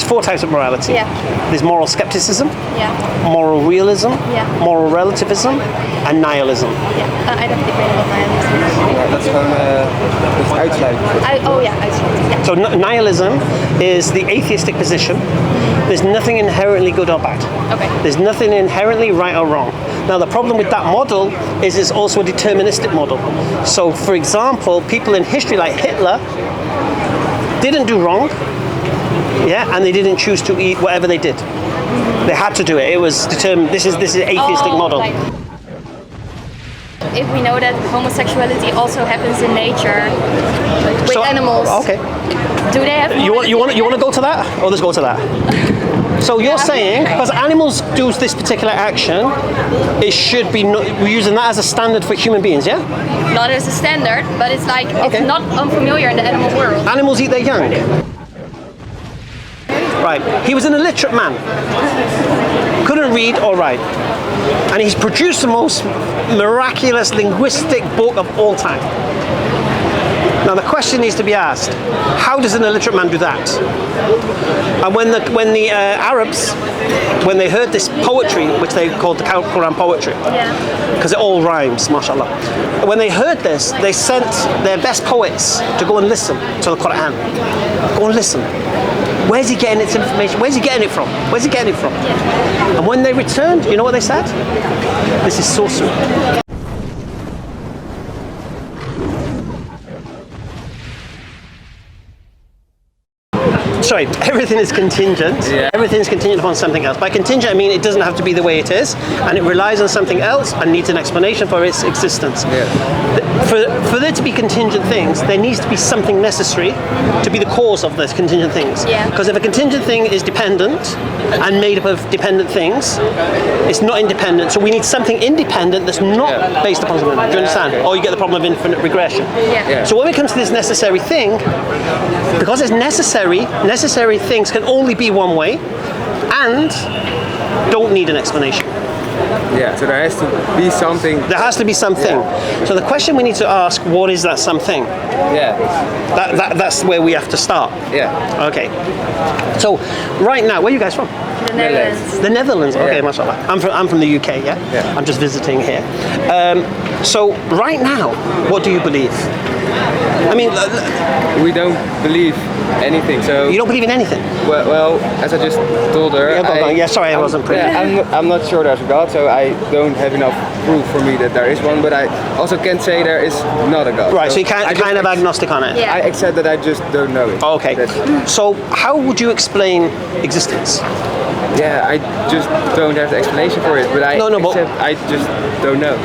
four types of morality. Yeah. There's moral skepticism, Yeah. moral realism, Yeah. moral relativism, and nihilism. Yeah. I don't think we know what nihilism is. Ja, dat is gewoon dat is uitsluiten. Oh yeah, uitsluiten. Yeah. So nihilism is the atheistic position. There's nothing inherently good or bad. Okay. There's nothing inherently right or wrong. Now the problem with that model is it's also a deterministic model. So for example, people in history like Hitler didn't do wrong, yeah, and they didn't choose to eat whatever they did. They had to do it. It was determined. This is atheistic model. Like, if we know that homosexuality also happens in nature with animals, Okay. do they have? You want to go to that, or let's go to that. So you're saying because animals do this particular action, it should be we're using that as a standard for human beings, yeah? Not as a standard, but it's like Okay. it's not unfamiliar in the animal world. Animals eat their young. Right. He was an illiterate man. Couldn't read or write. And he's produced the most miraculous linguistic book of all time. Now the question needs to be asked, how does an illiterate man do that? And when the Arabs, when they heard this poetry, which they called the Quran poetry, because it all rhymes, mashallah. When they heard this, they sent their best poets to go and listen to the Quran. Go and listen. Where's he getting its information? Where's he getting it from? Where's he getting it from? And when they returned, you know what they said? This is sorcery. Sorry, everything is contingent. Yeah. Everything is contingent upon something else. By contingent, I mean it doesn't have to be the way it is, and it relies on something else and needs an explanation for its existence. Yeah. For there to be contingent things, there needs to be something necessary to be the cause of those contingent things. Yeah. Because if a contingent thing is dependent and made up of dependent things, it's not independent. So we need something independent that's not based upon something. Do you understand? Okay. Or you get the problem of infinite regression. Yeah. So when it comes to this necessary thing, because it's necessary things can only be one way and don't need an explanation. Yeah, so there has to be something. There has to be something. So the question we need to ask, what is that something? Yeah. That's where we have to start. Yeah. Okay. So right now, where are you guys from? The Netherlands. The Netherlands. Okay, Yeah. mashallah. I'm from the UK. Yeah. Yeah. I'm just visiting here. So right now, what do you believe? I mean, We don't believe anything, so. you don't believe in anything. Well, as I just told her. Yeah, go on. Yeah, sorry, I wasn't pretty. Yeah, I'm not sure there's a God, so I don't have enough proof for me that there is one, but I also can't say there is not a God. Right. So you can't I just kind of agnostic on it. Yeah. I accept that I just don't know it. Okay. So how would you explain existence? Yeah, I just don't have the explanation for it, but I No, but- accept I just don't know.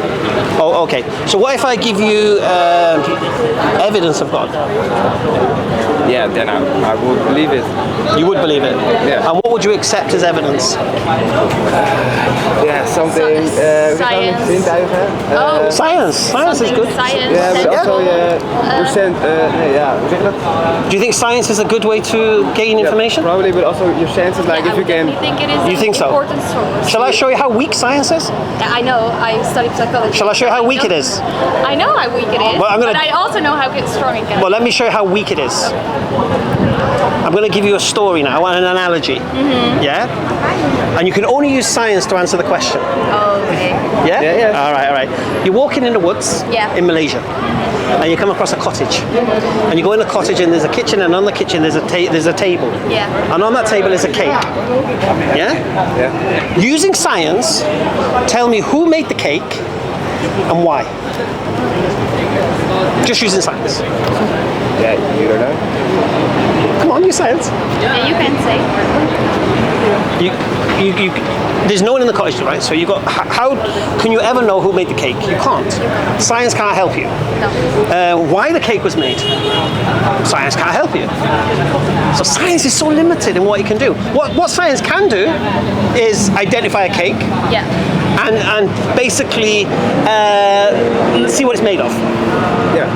Oh, okay. So what if I give you evidence of God? Yeah, then I would believe it. You would believe it? Yeah. And what would you accept as evidence? Yeah, something. Science. Zintuigen. Oh, Science. Science is something good. Science. Yeah, but also sensible. percent. Nee, ja, hoe zeg je dat? Do you think science is a good way to gain information? Probably, but also your chances, like Yeah, if you I can. definitely think it is You an think so? important source. Shall I show you how weak science is? Yeah, I know. I studied psychology. Shall I show you how weak it is? I know how weak it is, Well, I'm gonna- but I also know how strong it can be. Well, let me show you how weak it is. I'm going to give you a story now, an analogy. Mm-hmm. Yeah? And you can only use science to answer the question. Oh, okay. Yeah? Yeah, yeah. All right, all right. You're walking in the woods Yeah. in Malaysia, and you come across a cottage. And you go in the cottage, and there's a kitchen, and on the kitchen there's a table. Yeah. And on that table is a cake. Yeah? Yeah. Using science, tell me who made the cake and why. Just using science. Yeah, you don't know. Come on, use science. Yeah, you can say. You, there's no one in the cottage, right? So you got. How can you ever know who made the cake? You can't. Science can't help you. No. Why the cake was made? Science can't help you. So science is so limited in what it can do. What science can do is identify a cake Yeah. and basically see what it's made of. Yeah.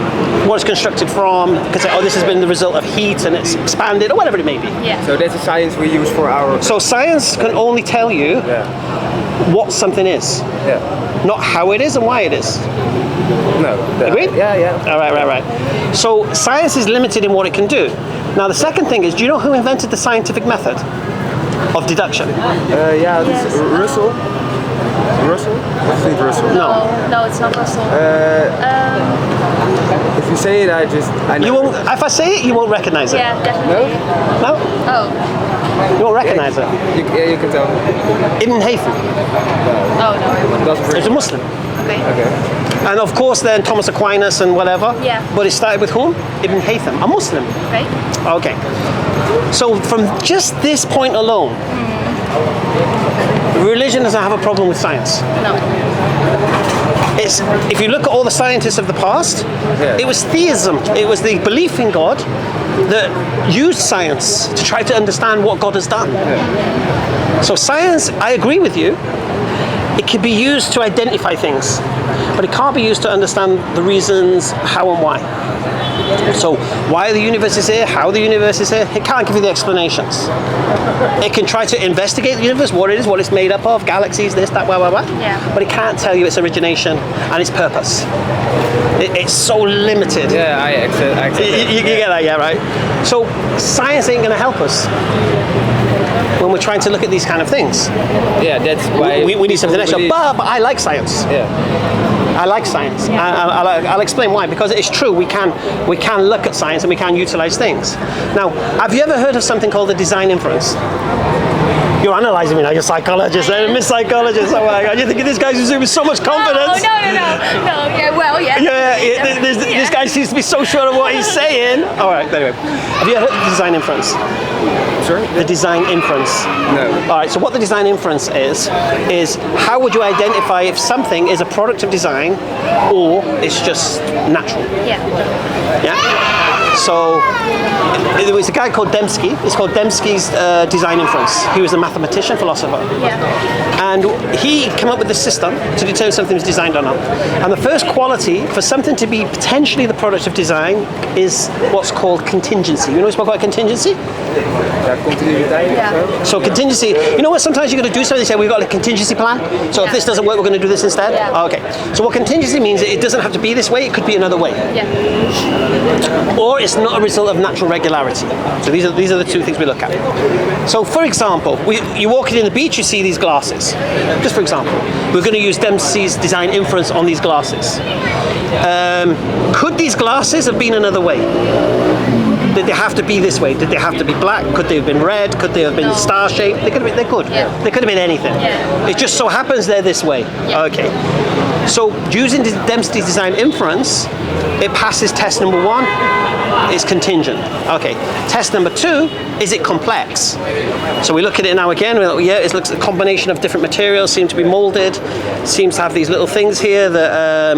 What it's constructed from, because this has been the result of heat and it's expanded or whatever it may be. Yeah. So that's a science we use for our. So science can only tell you Yeah. what something is, Yeah. not how it is and why it is. No. Agreed? Yeah, yeah. All right. So science is limited in what it can do. Now the second thing is, do you know who invented the scientific method of deduction? Yeah, this is Russell. Russell? I think Russell. No. No, it's not Russell. If you say it, I know. You won't. If I say it, you won't recognize it. Yeah, definitely. No? Oh. You won't recognize it. You can tell. Ibn Haytham. Oh no, I wouldn't. Doesn't He's a Muslim. Okay. Okay. And of course then Thomas Aquinas and whatever. Yeah. But it started with whom? Ibn Haytham, a Muslim. Okay. Okay. So from just this point alone, religion doesn't have a problem with science. No. It's, if you look at all the scientists of the past, Yeah. it was theism. It was the belief in God that used science to try to understand what God has done. So science, I agree with you, it can be used to identify things, but it can't be used to understand the reasons how and why. So why the universe is here, how the universe is here, it can't give you the explanations. It can try to investigate the universe, what it is, what it's made up of, galaxies, this, that, blah, blah, blah. Yeah. But it can't tell you its origination and its purpose. It's so limited. Yeah, I accept You get that, yeah, right? So science ain't gonna help us when we're trying to look at these kind of things. Yeah, that's why We need something extra. we need- But I like science. Yeah. I like science. I'll explain why. Because it's true, we can look at science and we can utilize things. Now, have you ever heard of something called the design inference? You're analysing me now. You're a psychologist. I'm a Miss Psychologist. Oh my God! You think this guy's with so much confidence? No. Yeah, well, yeah. Yeah, this guy seems to be so sure of what he's saying. All right, anyway. Have you ever heard of the design inference? Sorry? The design inference. No. All right, so what the design inference is how would you identify if something is a product of design or it's just natural? Yeah. Yeah? So there was a guy called Dembski. It's called Dembski's design inference. He was a mathematician, philosopher. Yeah. And he came up with this system to determine something was designed or not. And the first quality for something to be potentially the product of design is what's called contingency. You know we spoke about contingency? Ja, continuïteit of Yeah. zo. So contingency, you know what, sometimes you're going to do something, say we've got a contingency plan, so if Yeah. this doesn't work, we're going to do this instead? Yeah. Okay. So what contingency means, it doesn't have to be this way, it could be another way. Yeah. Or it's not a result of natural regularity. So these are the two things we look at. So for example, you're walking in the beach, you see these glasses. Just for example, we're going to use Dempsey's design inference on these glasses. Could these glasses have been another way? Did they have to be this way? Did they have to be black? Could they have been red? Could they have been No. star-shaped? They could. Yeah. They could have been anything. Yeah. It just so happens they're this way. Yeah. Okay. So using the Dempsey's design inference, it passes test number one. It's contingent. Okay. Test number two, is it complex? So we look at it now again. We're like, yeah, it looks a combination of different materials, seem to be molded, seems to have these little things here that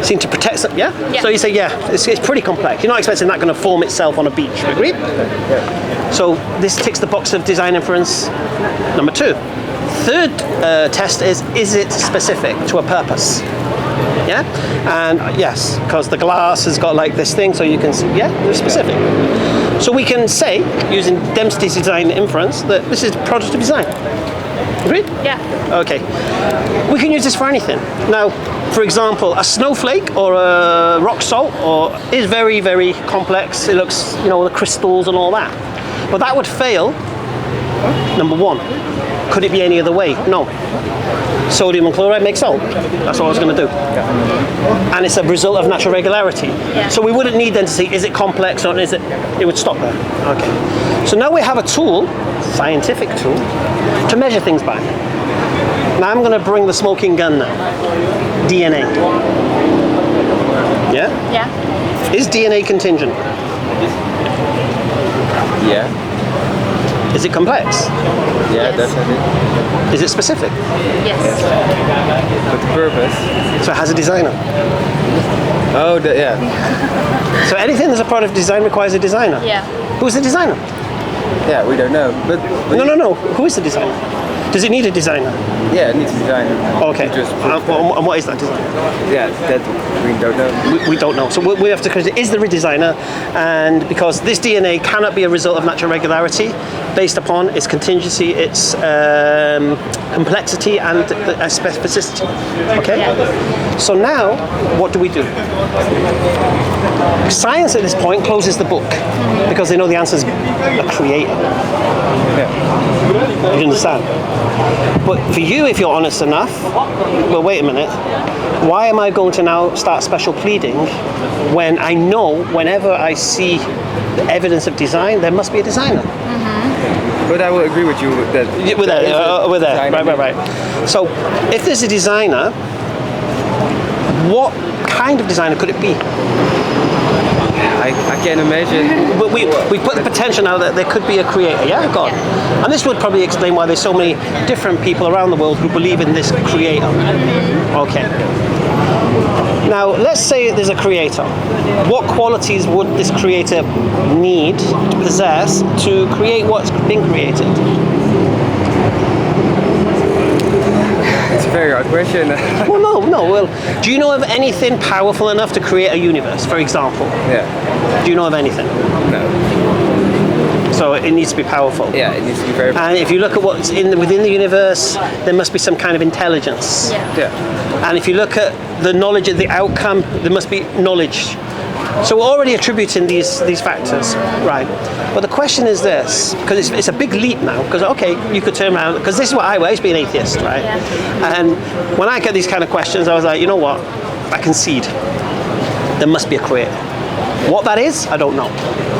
seem to protect some, yeah? Yeah. So you say, yeah, it's pretty complex. You're not expecting that going to form itself on a beach, agreed? So this ticks the box of design inference number two. Third test is it specific to a purpose? Yeah, and yes, because the glass has got like this thing, so you can see, yeah, they're specific. So we can say, using Dempsey's design inference, that this is product of design. Agreed? Yeah. Okay. We can use this for anything. Now, for example, a snowflake or a rock salt is very, very complex. It looks, the crystals and all that. But that would fail, number one. Could it be any other way? No. Sodium and chloride make salt. That's what I was going to do. And it's a result of natural regularity. Yeah. So we wouldn't need then to see, is it complex or is it would stop there. Okay. So now we have a tool, scientific tool, to measure things by. Now I'm going to bring the smoking gun now. DNA. Yeah? Yeah. Is DNA contingent? Yeah. Is it complex? Yeah, Yes. definitely. Is it specific? Yes. With the purpose. So it has a designer. Oh, yeah. So anything that's a product of design requires a designer. Yeah. Who's the designer? Yeah, we don't know. But No. Who is the designer? Does it need a designer? Yeah, it needs a designer. Okay. Just And what is that designer? yeah, that we don't know. We don't know. So we have to consider, is there a designer? And because this DNA cannot be a result of natural regularity based upon its contingency, its complexity and specificity. Okay? So now, what do we do? Science at this point closes the book because they know the answer is a creator. Yeah. You understand? But for you, if you're honest enough, well, wait a minute. Why am I going to now start special pleading when I know whenever I see the evidence of design, there must be a designer? But I will agree with you that. With there is a with that. designer. Right. So, if there's a designer, what kind of designer could it be? I can't imagine. But we put the potential now that there could be a creator, yeah? God. And this would probably explain why there's so many different people around the world who believe in this creator. Okay. Now, let's say there's a creator. What qualities would this creator need to possess to create what's been created? It's a very hard question. Well, no. Well, do you know of anything powerful enough to create a universe, for example? Yeah. Do you know of anything? No. So it needs to be powerful. Yeah, it needs to be very. And if you look at what's within the universe, there must be some kind of intelligence. Yeah. And if you look at the knowledge of the outcome, there must be knowledge. So we're already attributing these factors, right? But the question is this, because it's a big leap now, because okay, you could turn around, because this is what I used to be an atheist, right? Yeah. And when I get these kind of questions, I was like, you know what, I concede. There must be a creator. What that is, I don't know.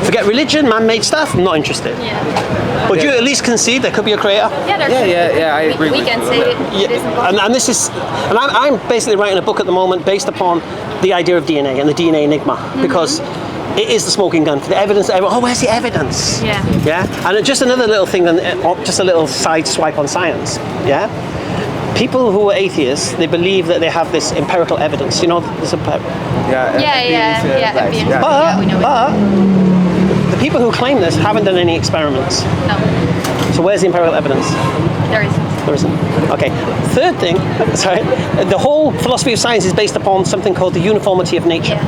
Forget religion, man-made stuff, I'm not interested. Yeah. But you at least concede there could be a creator? Yeah, I agree We with can you. say it is impossible. And this is, and I'm basically writing a book at the moment based upon the idea of DNA and the DNA enigma, because it is the smoking gun for the evidence. Oh, where's the evidence? Yeah. And just another little thing, just a little side swipe on science. Yeah. People who are atheists, they believe that they have this empirical evidence. You know, there's Yeah, evidence. but we know it. the people who claim this haven't done any experiments. No, So where's the empirical evidence? there isn't. There isn't. Okay. Third thing, sorry, the whole philosophy of science is based upon something called the uniformity of nature.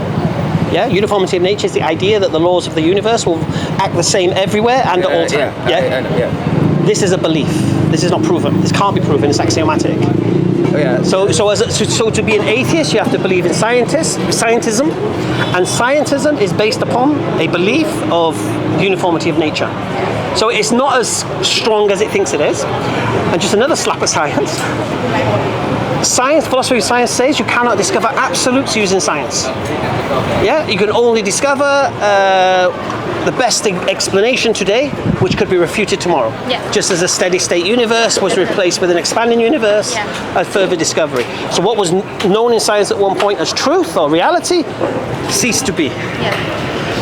Yeah, uniformity of nature is the idea that the laws of the universe will act the same everywhere and at all times. I know, yeah. This is a belief. This is not proven. This can't be proven. It's axiomatic. Oh, yeah. So to be an atheist, you have to believe in scientism, and scientism is based upon a belief of uniformity of nature. So it's not as strong as it thinks it is. And just another slap of science. Science, philosophy of science says you cannot discover absolutes using science. Yeah, you can only discover the best explanation today, which could be refuted tomorrow. Yeah. Just as a steady state universe was replaced with an expanding universe, a further discovery. So what was known in science at one point as truth or reality ceased to be. Yeah.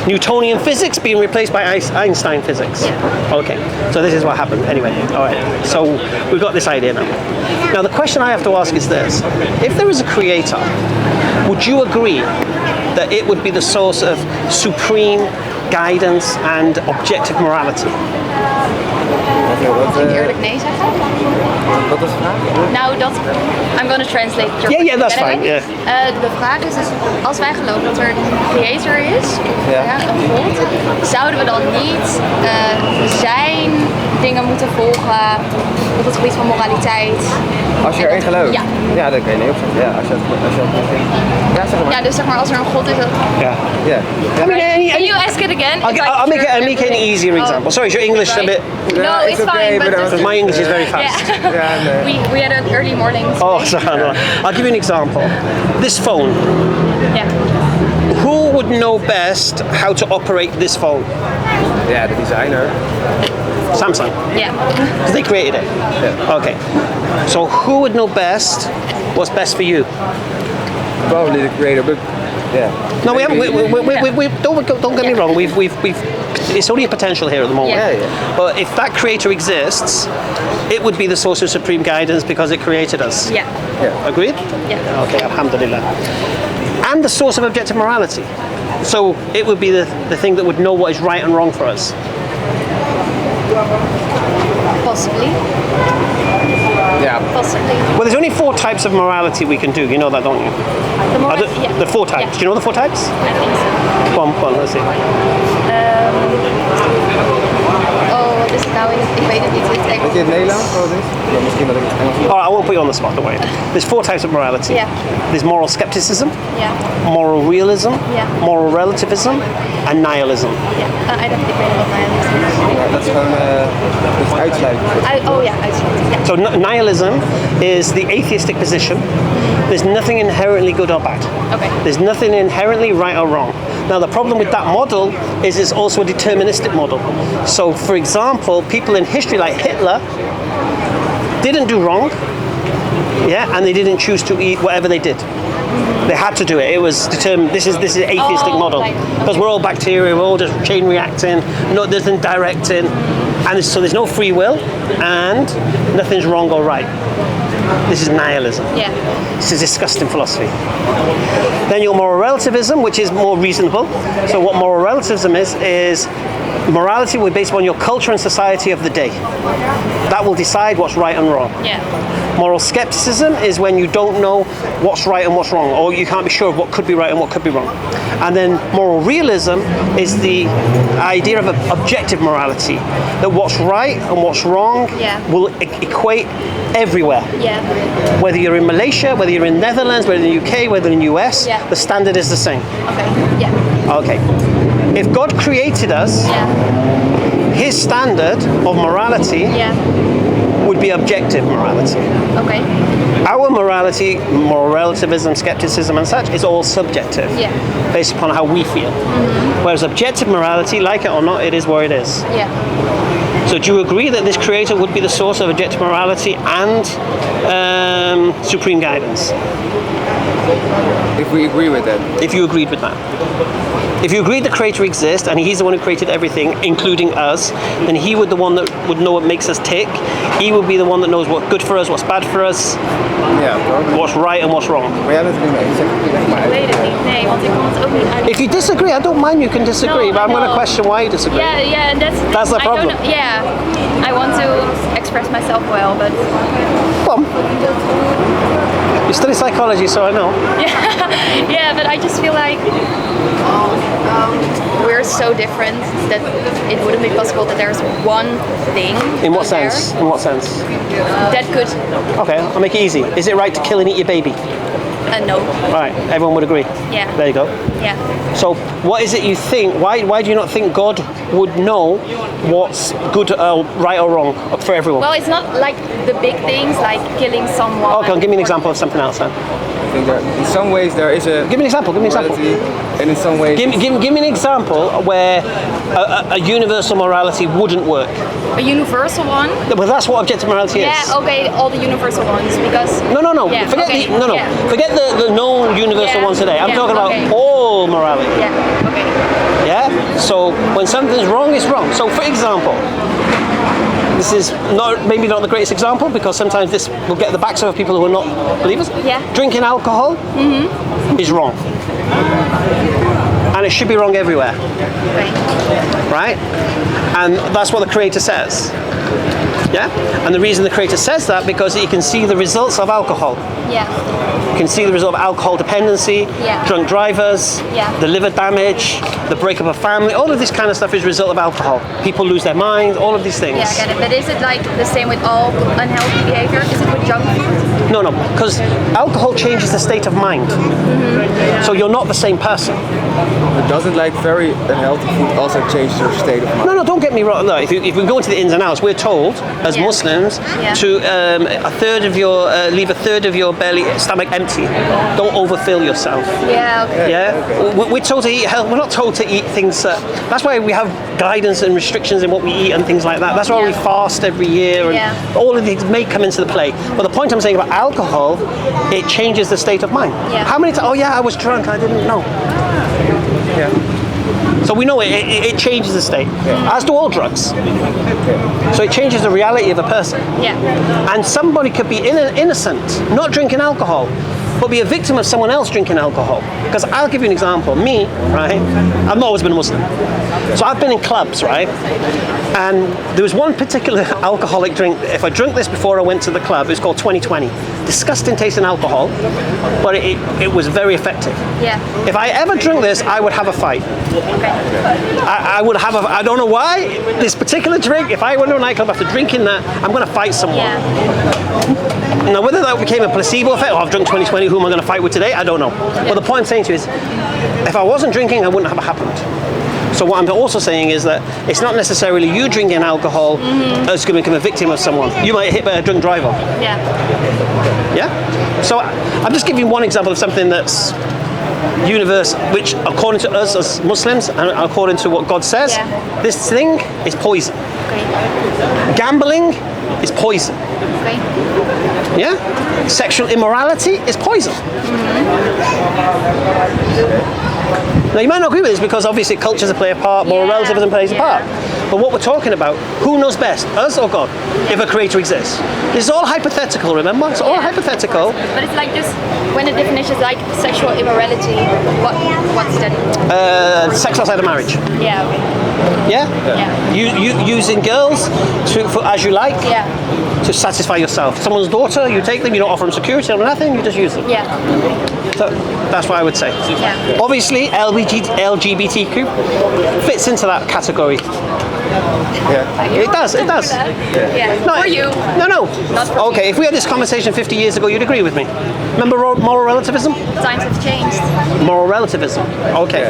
Newtonian physics being replaced by Einstein physics. Yeah. Okay, so this is what happened. Anyway, all right. So we've got this idea now. Now the question I have to ask is this: if there is a creator, would you agree that it would be the source of supreme guidance and objective morality? Mag ik eerlijk nee zeggen? Wat was de vraag? Nou, dat... I'm gonna translate your Yeah, that's question. fine. Yeah. De vraag is dus, als wij geloven dat er een creator is, een god, zouden we dan niet zijn dingen moeten volgen op het gebied van moraliteit? Als je erin gelooft? Ja. Ja, dat kan je niet opzetten. Ja, als je dat goed vindt. Ja, zeg maar. Ja, dus zeg maar als er een god is... Yeah. Ja. I mean, Can you ask it again? I'll make an easier example. Sorry, is your English a bit? No, it's fine, but Because my English is very fast. Yeah. We had an early morning. Oh, sorry. No. I'll give you an example. This phone. Yeah. Who would know best how to operate this phone? Ja, de designer. Samsung. Yeah. Because they created it. Yeah. Okay. So who would know best what's best for you? Probably the creator, but yeah. No, we haven't. We don't get me wrong. We've. It's only a potential here at the moment. Yeah. But if that creator exists, it would be the source of supreme guidance because it created us. Yeah. Agreed? Yeah. Okay, alhamdulillah. And the source of objective morality. So it would be the thing that would know what is right and wrong for us. Possibly. Yeah. Possibly. Well, there's only 4 types of morality we can do. You know that, don't you? The more, The 4 types. Yeah. Do you know the 4 types? I think so. Go on, let's see. Oh, is het nou in het... Ik weet het niet. Het Weet je het Nederlands? Wat het is? Ja, misschien dat ik het Engels. All right, I won't put you on the spot, don't worry. There's 4 types of morality. Yeah. There's moral skepticism, Ja. moral realism, Yeah. moral relativism, and nihilism. Ja. Ik weet niet wat nihilism is. Ja, dat is gewoon dat is uitsluiten. Oh ja, uitsluiting. Ja. So nihilism is the atheistic position. There's nothing inherently good or bad. Okay. There's nothing inherently right or wrong. Now the problem with that model is it's also a deterministic model. So for example, people in history like Hitler didn't do wrong, yeah, and they didn't choose to eat whatever they did. They had to do it. It was determined. This is atheistic model right. because we're all bacteria. We're all just chain reacting. No, there's nothing directing, and so there's no free will, and nothing's wrong or right. This is nihilism. Yeah. This is disgusting philosophy. Then your moral relativism, which is more reasonable. So what moral relativism is morality will be based on your culture and society of the day. That will decide what's right and wrong. Yeah. Moral skepticism is when you don't know what's right and what's wrong, or you can't be sure of what could be right and what could be wrong. And then moral realism is the idea of objective morality, that what's right and what's wrong Yeah. will equate everywhere. Yeah. Whether you're in Malaysia, whether you're in Netherlands, whether in the UK, whether in the US, Yeah. the standard is the same. Okay. Yeah. Okay. If God created us, Yeah. his standard of morality Yeah. would be objective morality. Okay. Our morality, moral relativism, skepticism and such, is all subjective, Yeah. based upon how we feel. Whereas objective morality, like it or not, it is what it is. Yeah. So do you agree that this creator would be the source of objective morality and supreme guidance? If we agree with that. If you agreed with that. If you agreed the creator exists and he's the one who created everything, including us, then he would the one that would know what makes us tick. He would be the one that knows what's good for us, what's bad for us, Ja, toch? what's right and what's wrong. Maar jij bent het niet mee. Zeg maar Ik uit. weet het niet. Nee, want ik kon het ook niet uit. If you disagree, I don't mind, you can disagree, No, but I'm going to no. question why you disagree. Yeah, and That's the I don't problem. know- yeah, I want to express myself well, but Come on. You study psychology, so I know. yeah, but I just feel like we're so different that it wouldn't be possible that there's one thing. In what out there sense? In what sense? that could Okay, I'll make it easy. Is it right to kill and eat your baby? no. Right, everyone would agree. Yeah. There you go. Yeah. So, what is it you think? Why do you not think God would know what's good, right, or wrong for everyone? Well, it's not like the big things like killing someone. Okay, give me an example of something else then. I think in some ways there is a Give me an example. Give me an example. morality, and in some ways Give me an example where a universal morality wouldn't work. A universal one. Well, that's what objective morality is. Yeah. Okay. All the universal ones because. No. Yeah, Forget okay, the yeah. Forget the known universal Yeah, ones today. I'm yeah, talking about okay. all morality. Yeah. Okay. Yeah. So when something's wrong, it's wrong. So for example, this is maybe not the greatest example because sometimes this will get the backs of people who are not believers. Yeah. Drinking alcohol is wrong, and it should be wrong everywhere, Right. right? And that's what the Creator says. Yeah. And the reason the Creator says that because you can see the results of alcohol. Yeah. You can see the result of alcohol dependency, Yeah. drunk drivers, Yeah. the liver damage, the breakup of family. All of this kind of stuff is a result of alcohol. People lose their minds. All of these things. Yeah, I get it. But is it like the same with all unhealthy behavior? Is it with junk food? No, because alcohol changes the state of mind. So you're not the same person. But doesn't like very unhealthy food also change your state of mind? No, don't get me wrong. No, if we go into the ins and outs, we're told as Yeah. Muslims Yeah. to leave a third of your belly stomach empty. Don't overfill yourself. Yeah. Okay. Yeah, we're told to eat health. We're not told to eat things. That's why we have guidance and restrictions in what we eat and things like that. That's why we Yeah. fast every year, and Yeah. all of these may come into the play. But the point I'm saying about alcohol, it changes the state of mind. Yeah. How many times? Oh yeah, I was drunk. I didn't know. Yeah. So we know it changes the state, as do all drugs. So it changes the reality of a person. Yeah. And somebody could be innocent, not drinking alcohol, but be a victim of someone else drinking alcohol. Because I'll give you an example. Me, right? I've not always been a Muslim. So I've been in clubs, right? And there was one particular alcoholic drink. If I drank this before I went to the club, it's called 2020. Disgusting tasting alcohol, but it was very effective. Yeah. If I ever drink this, I would have a fight. Okay. I would have I don't know why, this particular drink, if I went to a nightclub after drinking that, I'm going to fight someone. Yeah. Now, whether that became a placebo effect, I've drunk 2020, who am I going to fight with today? I don't know. But the point I'm saying to you is, if I wasn't drinking, I wouldn't have happened. So what I'm also saying is that it's not necessarily you drinking alcohol that's going to become a victim of someone. You might hit by a drunk driver. Yeah. Yeah? So I'm just giving you one example of something that's universe, which according to us as Muslims and according to what God says, this thing is poison. Okay. Gambling is poison. Okay. Yeah? Sexual immorality is poison. Now you might not agree with this because obviously cultures play a part, moral relativism plays a part. But what we're talking about, who knows best, us or God, if a creator exists? This is all hypothetical, remember? It's all hypothetical. But it's like just when the definition is like sexual immorality, what's that? Sex outside of marriage. Yeah. Okay. Yeah? You using girls as you like to satisfy yourself. Someone's daughter, you take them, you don't offer them security or nothing, you just use them. Yeah. So that's what I would say. Yeah. Obviously, LGBTQ fits into that category. Yeah. It does. Yeah. No, For you. No. Not for Okay, if we had this conversation 50 years ago, you'd agree with me. Remember moral relativism? Times have changed. Moral relativism. Okay,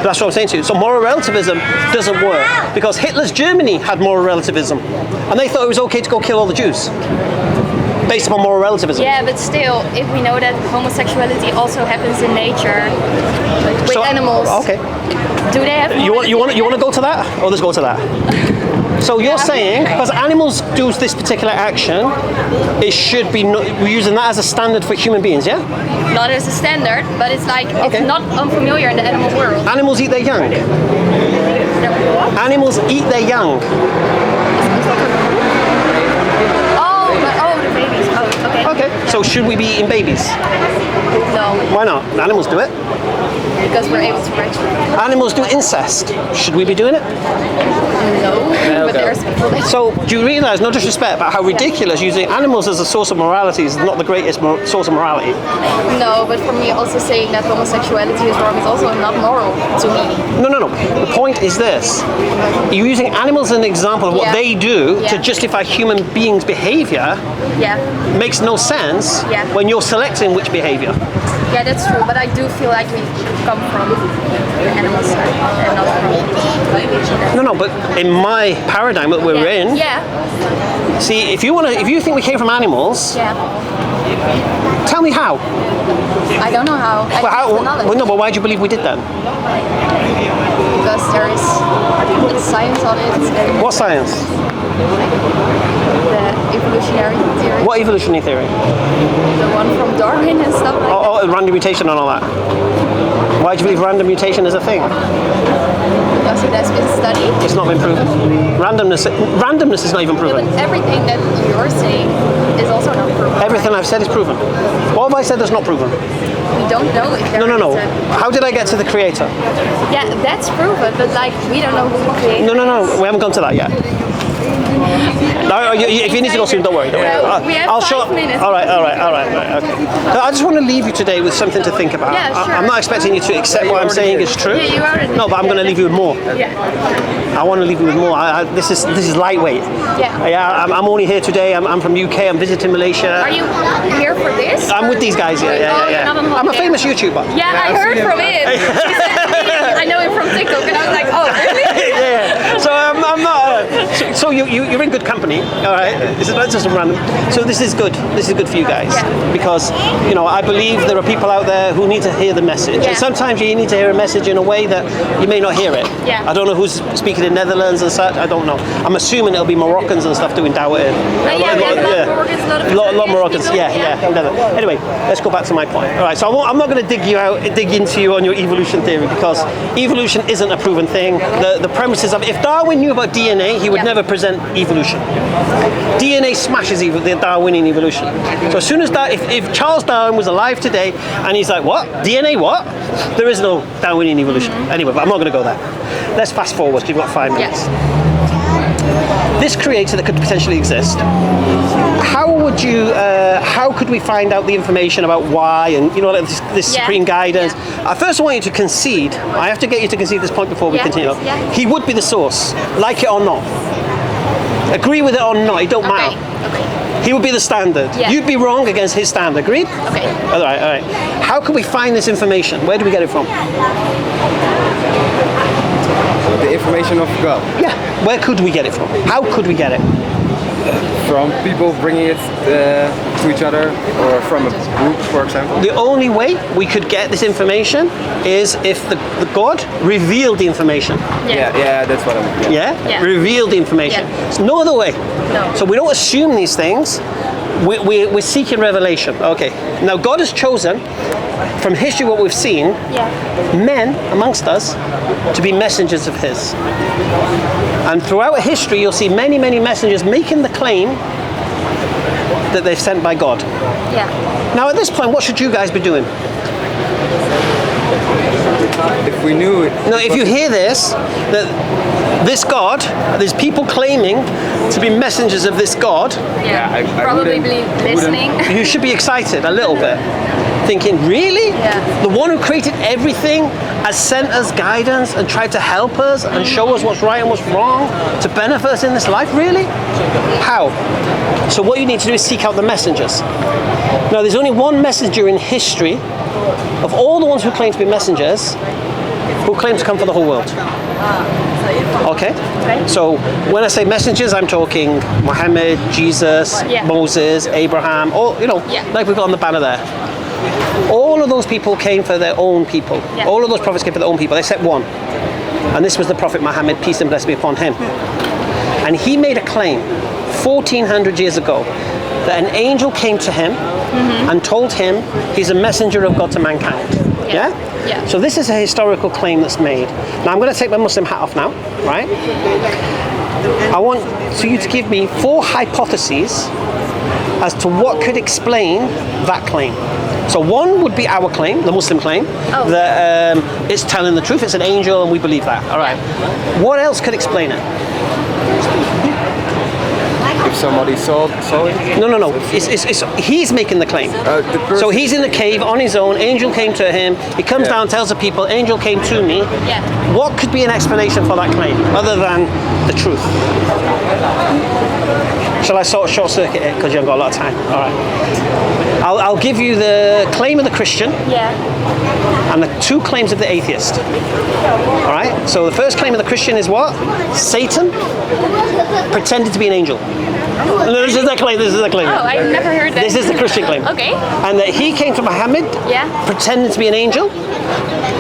that's what I'm saying to you. So moral relativism doesn't work because Hitler's Germany had moral relativism, and they thought it was okay to go kill all the Jews based upon moral relativism. Yeah, but still, if we know that homosexuality also happens in nature with animals, Okay. do they have? You want to go to that, or let's go to that. So you're saying because animals do this particular action, it should be we're using that as a standard for human beings, yeah? Not as a standard, but it's like it's not unfamiliar in the animal world. Animals eat their young. Animals eat their young. The babies. Oh, okay. Okay. So should we be eating babies? No, Why not? Animals do it. because we're able to reach. Animals do incest. Should we be doing it? No, but there's people that. So do you realise, no disrespect, but how ridiculous using animals as a source of morality is not the greatest source of morality? No, but for me, also saying that homosexuality is wrong is also not moral to me. No. The point is this. You're using animals as an example of what they do to justify human beings' behaviour. Yeah. Makes no sense when you're selecting which behaviour. Yeah, that's true, but I do feel like we come from the animal side and not from. No, but in my paradigm that we're in, see, if you think we came from animals, tell me how. I don't know how. But why do you believe we did that? Because there is science on it. What science? The evolutionary theory. What evolutionary theory? The one from Darwin and stuff like that. Oh, random mutation and all that. Why do you believe random mutation is a thing? Because it has been studied. It's not been proven. Randomness is not even proven. But everything that you're saying is also not proven. Everything I've said is proven. What have I said that's not proven? We don't know if there No. is How did I get to the creator? Yeah, that's proven, but like we don't know who created it. No. We haven't gone to that yet. No, if you need to go soon, don't worry. We have 5 minutes. All right. Okay. I just want to leave you today with something to think about. Yeah, sure. I'm not expecting you to accept what I'm saying is true. Yeah, you already No, but I'm going to leave you with more. Yeah. I want to leave you with more. This is lightweight. Yeah. I'm only here today. I'm from UK. I'm visiting Malaysia. Are you here for this? I'm with these guys. Yeah. I'm a famous YouTuber. Yeah, I heard from it. I know him from TikTok, and I was like, oh, really? Yeah. So I'm not. So you're in good company. All right. This is not just a random. So this is good. This is good for you guys because I believe there are people out there who need to hear the message. And sometimes you need to hear a message in a way that you may not hear it. Yeah. I don't know who's speaking in Netherlands and such. I don't know. I'm assuming it'll be Moroccans and stuff doing dawah. A lot of Moroccans. Yeah. Anyway, let's go back to my point. All right. So I'm not going to dig into you on your evolution theory because evolution isn't a proven thing. The premises of if Darwin knew about DNA, he would never present evolution. DNA smashes the Darwinian evolution. So as soon as if Charles Darwin was alive today and he's like, what? DNA what? There is no Darwinian evolution. Anyway, but I'm not going to go there. Let's fast forward because we've got 5 minutes. this creator that could potentially exist, how could we find out the information about why and like this supreme guidance? First I want you to concede. I have to get you to concede this point before we continue. Yeah. He would be the source, like it or not. Agree with it or not, it don't matter. Okay. He would be the standard. Yeah. You'd be wrong against his standard. Agreed? Okay. All right. How can we find this information? Where do we get it from? The information of God. Yeah. Where could we get it from? How could we get it? From people bringing it to each other, or from a group, for example. The only way we could get this information is if the God revealed the information. Yeah, that's what I mean. Yeah? Revealed the information. Yeah. There's no other way. No. So we don't assume these things. We're seeking revelation. Okay. Now God has chosen, from history what we've seen, men amongst us to be messengers of His. And throughout history you'll see many, many messengers making the claim that they're sent by God. Yeah. Now at this point, what should you guys be doing? If we knew it. Now, if you hear this, that this God, there's people claiming to be messengers of this God, I probably wouldn't- listening. you should be excited a little bit. Thinking, really? Yeah. The one who created everything has sent us guidance and tried to help us and show us what's right and what's wrong to benefit us in this life? Really? How? So what you need to do is seek out the messengers. Now, there's only one messenger in history of all the ones who claim to be messengers who claim to come for the whole world. Okay? So when I say messengers, I'm talking Muhammad, Jesus, Moses, Abraham, all, like we've got on the banner there. All of those people came for their own people. Yeah. All of those prophets came for their own people, except one. And this was the Prophet Muhammad, peace and blessing be upon him. And he made a claim 1400 years ago that an angel came to him and told him he's a messenger of God to mankind. Yeah? So this is a historical claim that's made. Now I'm going to take my Muslim hat off now, right? I want you to give me 4 hypotheses as to what could explain that claim. So one would be our claim, the Muslim claim, that it's telling the truth, it's an angel and we believe that. All right. What else could explain it? If somebody saw it. No. He's making the claim. So he's in the cave on his own, angel came to him, he comes down, tells the people, angel came to me. Yeah. What could be an explanation for that claim, other than the truth? Shall I sort of short circuit it, because you haven't got a lot of time? All right. I'll give you the claim of the Christian and the 2 claims of the atheist. All right? So the first claim of the Christian is what? Satan pretended to be an angel. No, this is the claim. Oh, I've never heard that. This is the Christian claim. Okay. And that he came to Muhammad pretending to be an angel,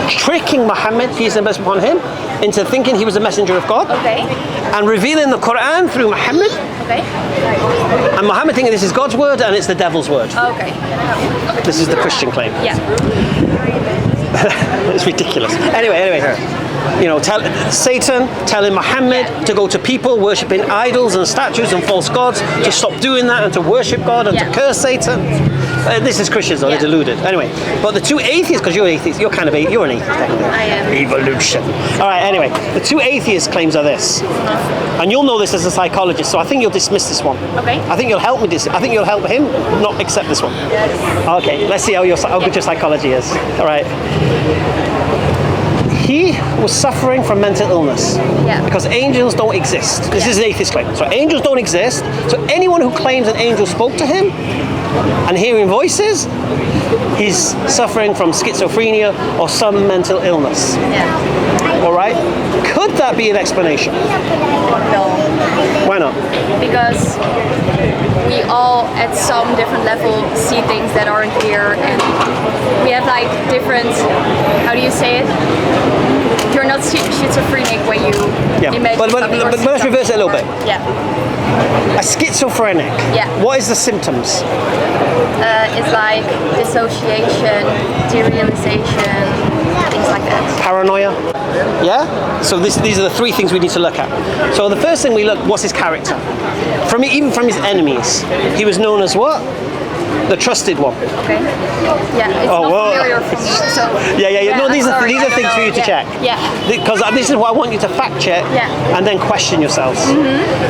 tricking Muhammad, peace and blessing upon him, into thinking he was a messenger of God. Okay. And revealing the Quran through Muhammad. Okay. And Muhammad thinking this is God's word and it's the devil's word. Okay. This is the Christian claim. Yeah. It's ridiculous. Anyway. Satan telling Muhammad to go to people worshipping idols and statues and false gods, to stop doing that and to worship God and to curse Satan. This is Christians, though, they're deluded. Anyway, but the 2 atheists, because you're atheist, you're an atheist. I am. Evolution. All right, anyway, the 2 atheist claims are this. And you'll know this as a psychologist, so I think you'll dismiss this one. Okay. I think you'll help me I think you'll help him not accept this one. Okay, let's see how good your psychology is. All right. He was suffering from mental illness because angels don't exist. This is an atheist claim. So angels don't exist. So anyone who claims an angel spoke to him and hearing voices, he's suffering from schizophrenia or some mental illness. All right? Could that be an explanation? No. Why not? Because we all, at some different level, see things that aren't here, and we have like different. How do you say it? You're not schizophrenic when you imagine. But let's reverse it a little bit. Yeah. A schizophrenic. Yeah. What is the symptoms? It's like dissociation, derealization, things like that. Paranoia. Yeah? So these are the 3 things we need to look at. So the first thing we look, what's his character? Even from his enemies, he was known as what? The trusted one. Okay. Yeah, it's not whoa. familiar for me. So. Yeah. No, these are sorry, these I are don't things for know. you to check. Yeah. Because this is what I want you to fact check Yeah. and then question yourselves.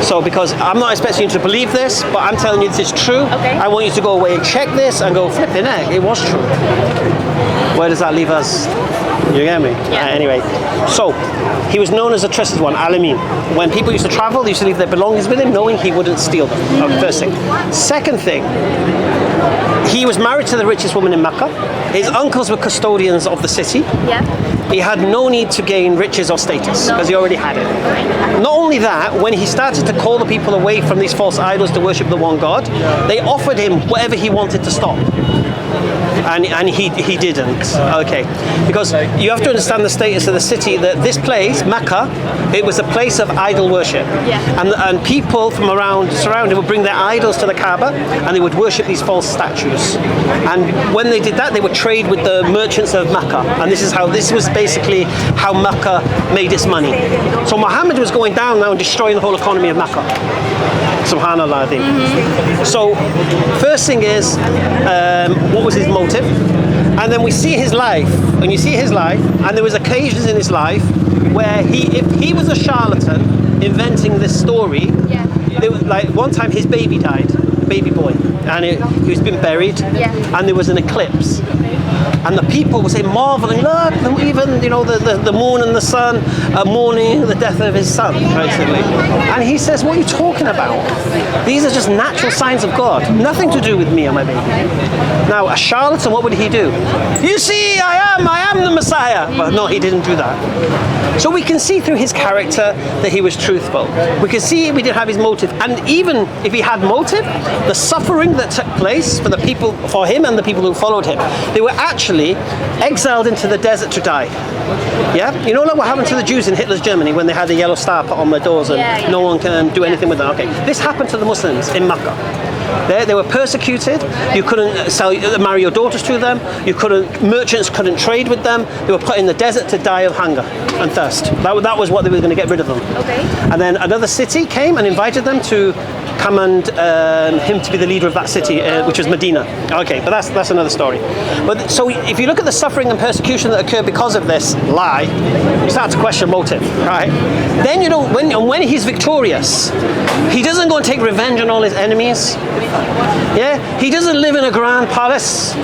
So because I'm not expecting you to believe this, but I'm telling you this is true. Okay. I want you to go away and check this and go flipping heck, it was true. Where does that leave us? You get me? Yeah. Anyway, so he was known as a trusted one, Alamin. When people used to travel, they used to leave their belongings with him, knowing he wouldn't steal them. Okay, first thing. Second thing, he was married to the richest woman in Mecca. His uncles were custodians of the city. Yeah. He had no need to gain riches or status because he already had it. Not only that, when he started to call the people away from these false idols to worship the one God, they offered him whatever he wanted to stop. And he didn't. Okay. Because you have to understand the status of the city, that this place, Mecca, it was a place of idol worship. Yeah. And people from around surrounding would bring their idols to the Kaaba and they would worship these false statues. And when they did that, they would trade with the merchants of Mecca. And this was basically how Mecca made its money. So Muhammad was going down now and destroying the whole economy of Mecca. Subhanallah, I think. So, first thing is, what was his motive? And then we see his life, and you see his life, and there was occasions in his life where if he was a charlatan inventing this story, Yeah. like one time his baby died, baby boy, and he was being buried, and there was an eclipse. And the people would say, marveling, look, even the moon and the sun are mourning the death of his son, basically. And he says, what are you talking about? These are just natural signs of God, nothing to do with me and my baby. Now, a charlatan, what would he do? You see, I am the Messiah. But no, he didn't do that. So we can see through his character that he was truthful. We can see we didn't have his motive. And even if he had motive, the suffering that took place for him and the people who followed him, they were actually exiled into the desert to die. Yeah? You know like what happened to the Jews in Hitler's Germany when they had the yellow star put on their doors and no one can do anything with them? Okay. This happened to the Muslims in Mecca. They were persecuted. You couldn't marry your daughters to them. Merchants couldn't trade with them. They were put in the desert to die of hunger and thirst. That was what they were going to get rid of them. Okay. And then another city came and invited them to come and him to be the leader of that city, which was Medina. Okay, but that's another story. But so if you look at the suffering and persecution that occurred because of this lie, you start to question motive, right? Then when he's victorious, he doesn't go and take revenge on all his enemies. Yeah, he doesn't live in a grand palace.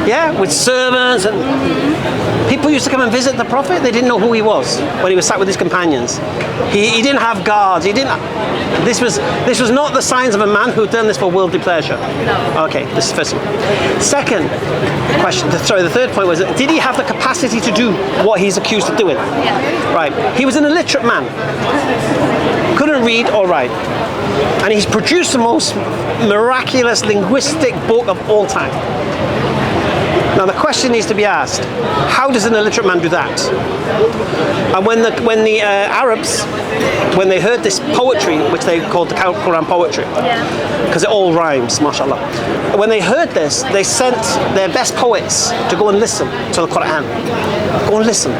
Yeah, with servants and people used to come and visit the Prophet. They didn't know who he was when he was sat with his companions. He didn't have guards. This was not the signs of a man who'd done this for worldly pleasure. No. Okay, this is the first one. Second question. The third point was, did he have the capacity to do what he's accused of doing? Yeah. Right. He was an illiterate man. Couldn't read or write. And he's produced the most miraculous linguistic book of all time. Now the question needs to be asked, how does an illiterate man do that? And when the Arabs, when they heard this poetry, which they called the Quran poetry, because it all rhymes, mashallah. When they heard this, they sent their best poets to go and listen to the Quran. Go and listen.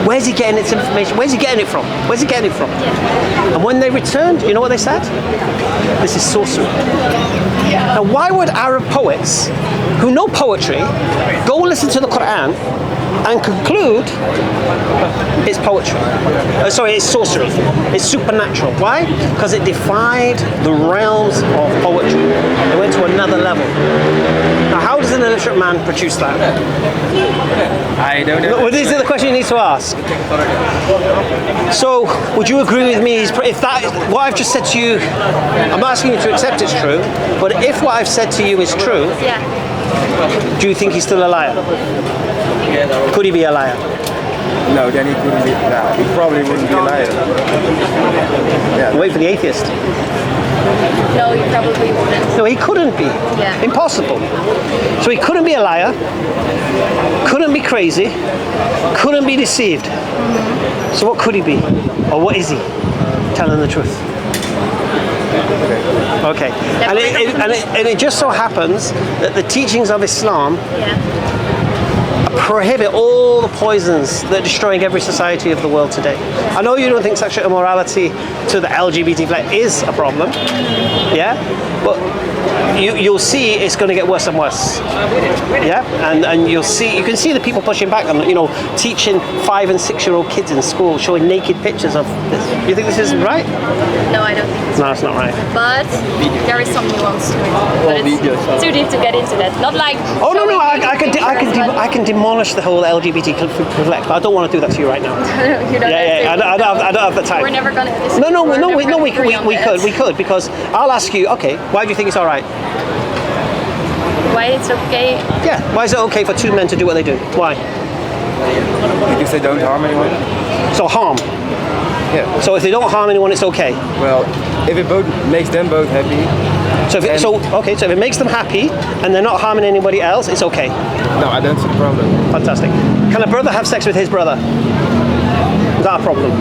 Where's he getting its information? Where's he getting it from? Where's he getting it from? And when they returned, you know what they said? This is sorcery. Now, why would Arab poets who know poetry go listen to the Quran and conclude it's poetry? It's sorcery. It's supernatural. Why? Because it defied the realms of poetry. It went to another level. Now, how does an illiterate man produce that? I don't know. Well, these are the questions you need to ask. So, would you agree with me? If what I've just said to you, I'm not asking you to accept it's true, but if what I've said to you is true, do you think he's still a liar? Could he be a liar? No, then he couldn't be. No, he probably wouldn't be a liar. Yeah. Wait for the atheist. No, he probably wouldn't. No, he couldn't be. Yeah. Impossible. So he couldn't be a liar, couldn't be crazy, couldn't be deceived. So what could he be? Or what is he? Telling the truth. Okay. And it just so happens that the teachings of Islam prohibit all the poisons that are destroying every society of the world today. I know you don't think sexual immorality to the LGBT is a problem, yeah? But you'll see it's going to get worse and worse. Yeah, and you can see the people pushing back and teaching 5 and 6 year old kids in school, showing naked pictures of this. You think this is right? No, I don't think it's No, it's not right. But there is some nuance to it. But it's too deep to get into that. Not like. Oh no, I can demolish the whole LGBT collect. I don't want to do that to you right now. You don't I don't have the time. We're never gonna. We could because I'll ask you. Okay, why do you think it's all right? Why it's okay? Yeah, why is it okay for 2 men to do what they do? Why? Because they don't harm anyone. So harm. Yeah. So if they don't harm anyone, it's okay. Well, if it both makes them both happy. So if it makes them happy and they're not harming anybody else, it's okay. No, I don't see the problem. Fantastic. Can a brother have sex with his brother? Is that a problem?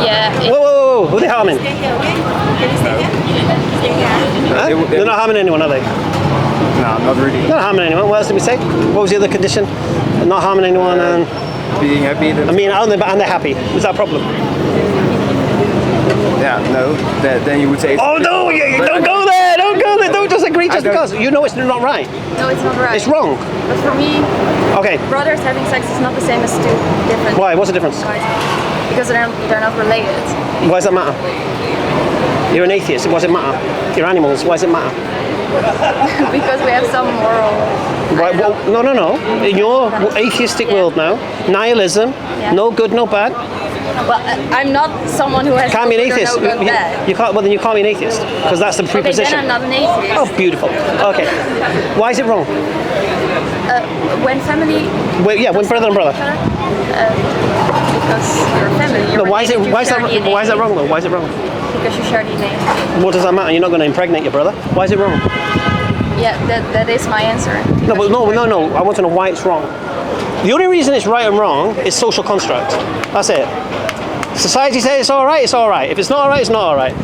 Yeah. Whoa! Who are they harming? Huh? They're not harming anyone, are they? No, not really. They're not harming anyone. What else did we say? What was the other condition? Not harming anyone and Being happy. and they're happy. Was that a problem? Yeah, no. Then you would say. Oh no! Don't go there! Don't go there! Don't just agree just because you know it's not right. No, it's not right. It's wrong. But for me, Okay. brothers having sex is not the same as two different. Why? What's the difference? guys. Because they're not related. Why does that matter? You're an atheist. Why does it matter? You're animals. Why does it matter? Because we have some moral. Right, well, no. In your atheistic world now, nihilism, no good, no bad. Well, I'm not someone who has. Can't be an good or atheist. No good bad. You can't. Well, then you can't be an atheist because that's the Okay, preposition. then I'm not an atheist. Oh, beautiful. Okay. Why is it wrong? When family. When brother and brother. Because you're a family. You're No, why is that wrong though? Why is it wrong? Because you share DNA. What does that matter? You're not going to impregnate your brother. Why is it wrong? Yeah, that is my answer. No. I want to know why it's wrong. The only reason it's right and wrong is social construct. That's it. Society says it's all right. It's all right. If it's not all right, it's not all right.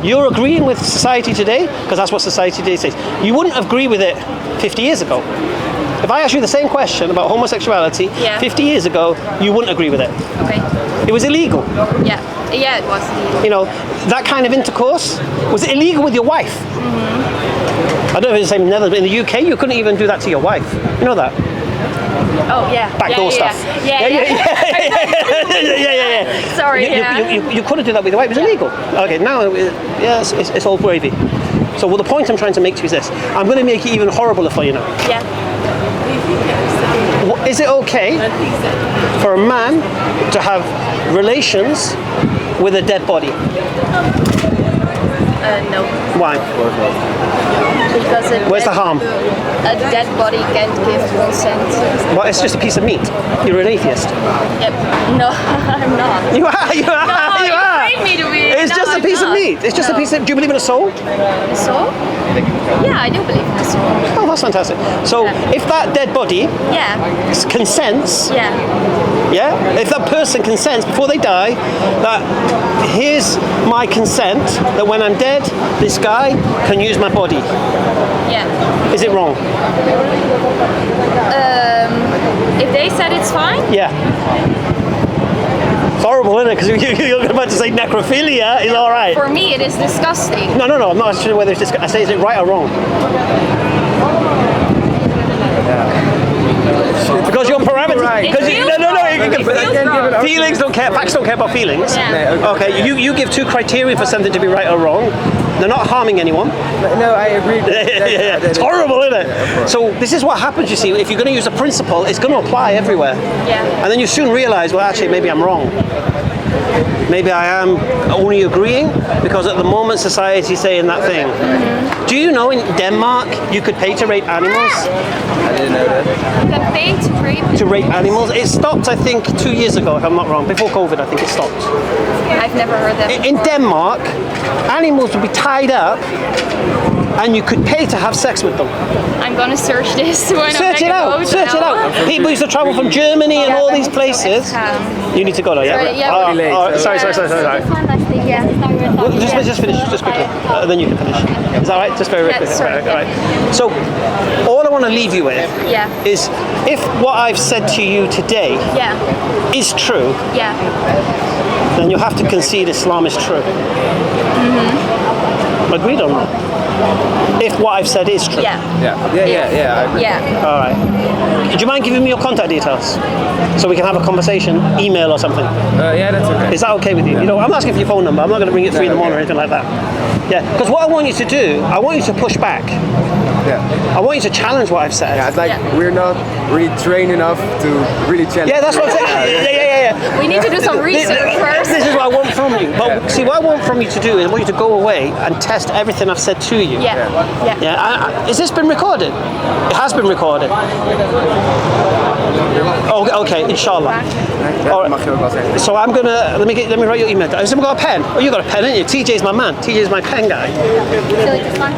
You're agreeing with society today because that's what society today says. You wouldn't agree with it 50 years ago. If I asked you the same question about homosexuality 50 years ago, you wouldn't agree with it. Okay. It was illegal. Yeah, it was illegal. That kind of intercourse was illegal with your wife. I don't know if it's the same in the Netherlands, but in the UK, you couldn't even do that to your wife. You know that? Oh yeah. Backdoor stuff. Yeah. Sorry. You couldn't do that with your wife. It was illegal. Okay, now it's all gravy. So the point I'm trying to make to you is this. I'm going to make it even horrible for you now. Yeah. Is it okay for a man to have relations with a dead body? No. Why? Because Where's the harm? A dead body can't give consent. Well, it's just a piece of meat. You're an atheist. Yep. No, I'm not. You are. You are. You paid me to be. It's just a piece of meat. It's just a piece of. Do you believe in a soul? A soul? Yeah, I do believe in a soul. Oh, that's fantastic. So, if that dead body consents, if that person consents before they die, that here's my consent that when I'm dead, this guy can use my body. Yeah. Is it wrong? If they said it's fine? Yeah. It's horrible, isn't it? Because you're about to say necrophilia is all right. For me, it is disgusting. No. I'm not sure whether it's disgusting. I say, is it right or wrong? Because your parameters. Right. Feelings don't care. Facts don't care about feelings. Yeah. Okay. You give 2 criteria for something to be right or wrong. They're not harming anyone. No, I agree. It's horrible, isn't it? So this is what happens. You see, if you're going to use a principle, it's going to apply everywhere. Yeah. And then you soon realize, well, actually, maybe I'm wrong. Maybe I am only agreeing because at the moment society is saying that thing. Mm-hmm. Do you know in Denmark you could pay to rape animals? I didn't know that. You can pay to rape? To rape animals? It stopped, I think, 2 years ago, if I'm not wrong. Before COVID, I think it stopped. I've never heard that In Denmark, animals would be tied up and you could pay to have sex with them. I'm gonna search this when Search it out. Search it out. People used to travel from Germany and all these places. You need to go there, yeah? Sorry. Well, just finish, just quickly. Then you can finish. Is that right? Just very quickly. All right. So, all I want to leave you with is if what I've said to you today is true, then you have to concede Islam is true. Agreed or not? If what I've said is true. Yeah. I agree. Yeah. All right. Do you mind giving me your contact details so we can have a conversation, email or something? Yeah, that's okay. Is that okay with you? You know, I'm asking for your phone number. I'm not going to bring it 3 in the morning or anything like that. Yeah, because what I want you to do, I want you to push back. Yeah. I want you to challenge what I've said. Yeah, it's like we're not really trained enough to really challenge. Yeah, that's what I'm saying. Yeah. We need to do some research first. This is what I want from you. But see, what I want from you to do is I want you to go away and test everything I've said to you. Yeah. Has this been recorded? It has been recorded. Oh, okay, inshallah. All right. Mag je ook wel zeggen. So I'm gonna let me write your email down. Has someone got a pen? Oh, you got a pen, haven't you? TJ's my man. TJ's my pen guy. Feel like this one?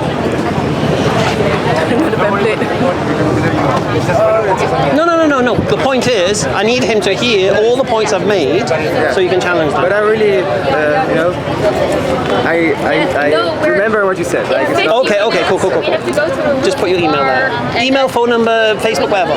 No. The point is, I need him to hear all the points I've made, so you can challenge them. But I really, I No, we're- remember what you said. Like, it's Okay, cool. We have to go to a Just put your email there. Email, phone number, Facebook, whatever.